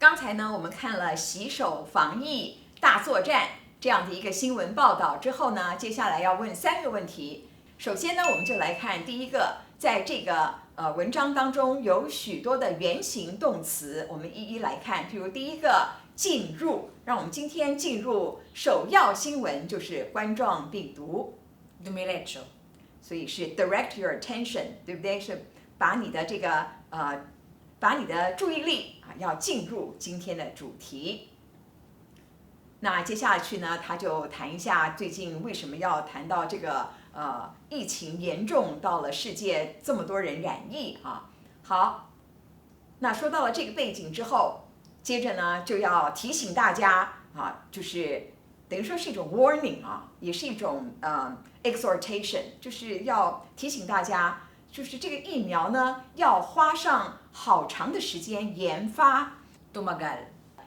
刚才呢，我们看了洗手防疫大作战这样的一个新闻报道之后呢，接下来要问3个问题。首先呢，我们就来看第一个，在这个文章当中有许多的原形动词，我们一一来看。譬如第一个进入，让我们今天进入首要新闻就是冠状病毒 Dumiretso. 所以是 direct your attention， 对不对？是把你的这个把你的注意力要进入今天的主题。那接下去呢，他就谈一下最近为什么要谈到这个疫情严重到了世界这么多人染疫啊。好，那说到了这个背景之后，接着呢就要提醒大家啊，就是等于说是一种 warning 啊，也是一种exhortation， 就是要提醒大家，就是这个疫苗呢要花上好长的时间研发 Tumagal.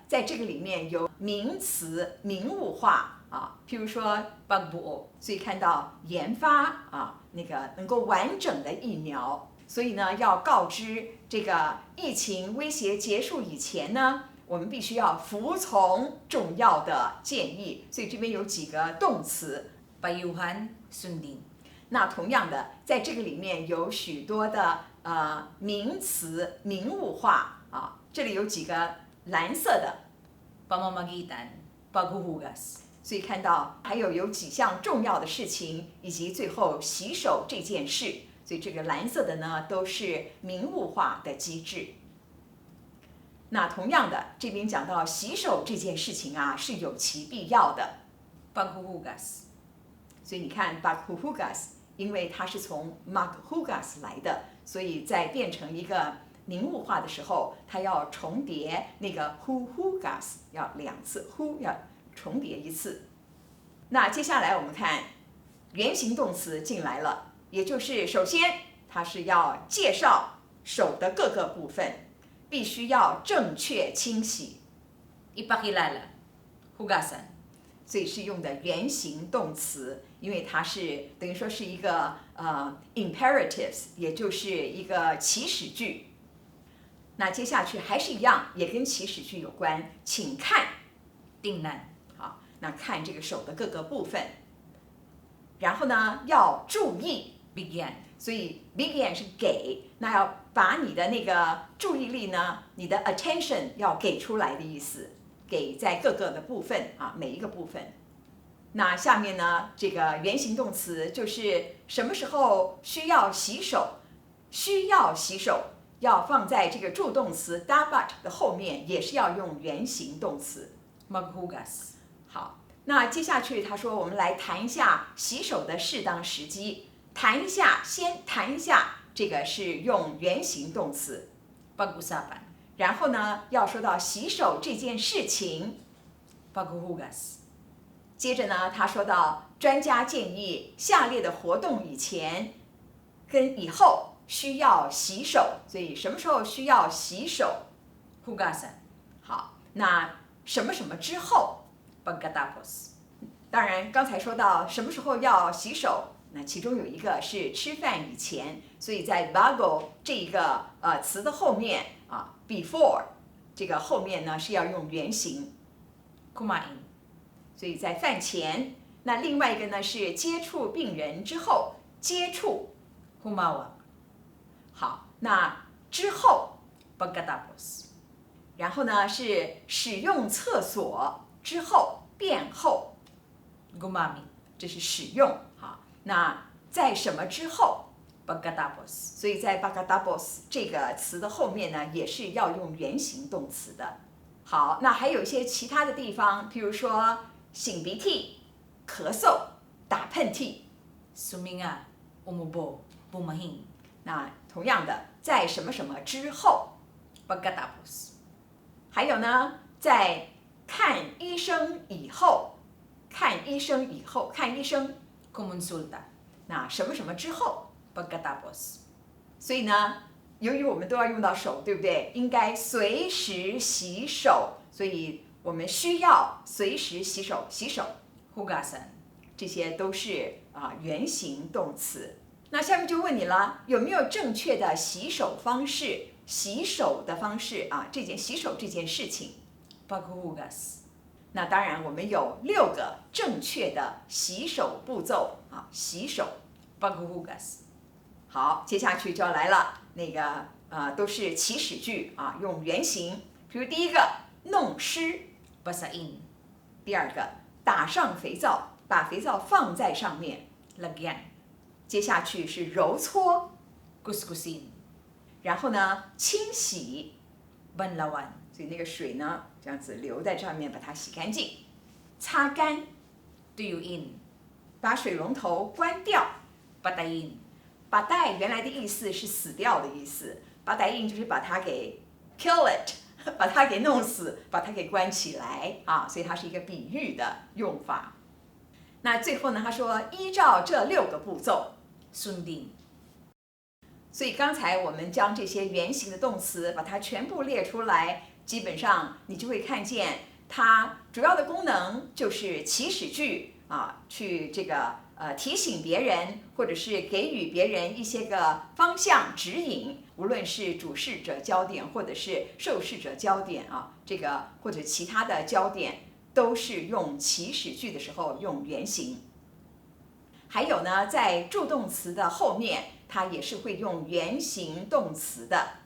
在这个里面有名词名物化啊，譬如说 Pagbuo. 所以看到研发啊，那个能够完整的疫苗，所以呢要告知这个疫情威胁结束以前呢，我们必须要服从重要的建议。所以这边有几个动词 Payuhan, sundin. 那同样的，在这个里面有许多的名词名物化啊，这里有几个蓝色的， Pamamagitan, paghuhugas. 所以看到还有几项重要的事情，以及最后洗手这件事，所以这个蓝色的呢都是名物化的机制。那同样的，这边讲到洗手这件事情啊是有其必要的， Paghuhugas. 所以你看 Paghuhugas， 因为它是从 Maghugas 来的，所以在变成一个名物化的时候，它要重叠那个 Huhugas， 要2次 ，Hu 要重叠1次。那接下来我们看原形动词进来了，也就是首先它是要介绍手的各个部分，必须要正确清洗， Ipakilala, hugasan. 所以是用的原形动词，因为它是等于说是一个imperatives， 也就是一个祈使句。那接下去还是一样，也跟祈使句有关，请看 Tingnan. 好，那看这个手的各个部分，然后呢要注意， Bigyan. 所以 begin 是给，那要把你的那个注意力呢，你的 attention 要给出来的意思，给在各个的部分啊，每一个部分。那下面呢，这个原形动词就是什么时候需要洗手，需要洗手要放在这个助动词 dapat 的后面，也是要用原形动词。 Maghugas. 好，那接下去他说我们来谈一下洗手的适当时机，先谈一下这个是用原形动词， Pag-usapan. 然后呢要说到洗手这件事情， Paghuhugas. 接着呢他说到专家建议下列的活动以前跟以后需要洗手，所以什么时候需要洗手？ Hugasan. 好，那什么什么之后？ Pagkatapos. 当然刚才说到什么时候要洗手，那其中有一个是吃饭以前，所以在 bago 这一个词的后面啊 before 这个后面呢是要用原形， Kumain. 所以在饭前。那另外一个呢是接触病人之后，接触 Humawak. 好，那之后， Pagkatapos. 然后呢是使用厕所之后，便后， Gumamit. 这是使用。好，那在什么之后？ Pagkatapos. 所以在 pagkatapos 这个词的后面呢，也是要用原形动词的。好，那还有一些其他的地方，譬如说擤鼻涕、咳嗽、打喷嚏。 Suminga, umubo, bumahin. 那同样的，在什么什么之后， Pagkatapos. 还有呢，在看医生以后，看医生， Kumonsulta. 那什么什么之后。 Pagkatapos. 所以呢，由于我们都要用到手，对不对？应该随时洗手，所以我们需要随时洗手。Hugasan. 这些都是原形动词。那下面就问你了，有没有正确的洗手方式？洗手的方式啊，洗手这件事情。 Paghuhugas. 那当然，我们有6个正确的洗手步骤啊，洗手。 Paghuhugas. 好，接下去就要来了，都是祈使句啊，用原形。比如第一个，弄湿； Basain. 第二个，打上肥皂，把肥皂放在上面。 Lagyan. 接下去是揉搓， Kuskusin. 然后呢，清洗。 Banlawan. 所以那个水呢，这样子流在上面，把它洗干净，擦干， Tuyuin. 把水龙头关掉。 Patayin. 把带原来的意思是死掉的意思，把带印就是把它给 kill it， 把它给弄死，把它给关起来啊，所以它是一个比喻的用法。那最后呢，他说依照这6个步骤， Sundin. 所以刚才我们将这些原形的动词把它全部列出来，基本上你就会看见它主要的功能就是祈使句啊，去提醒别人，或者是给予别人一些个方向指引，无论是主事者焦点或者是受事者焦点啊，或者其他的焦点，都是用祈使句的时候用原形。还有呢，在助动词的后面，它也是会用原形动词的。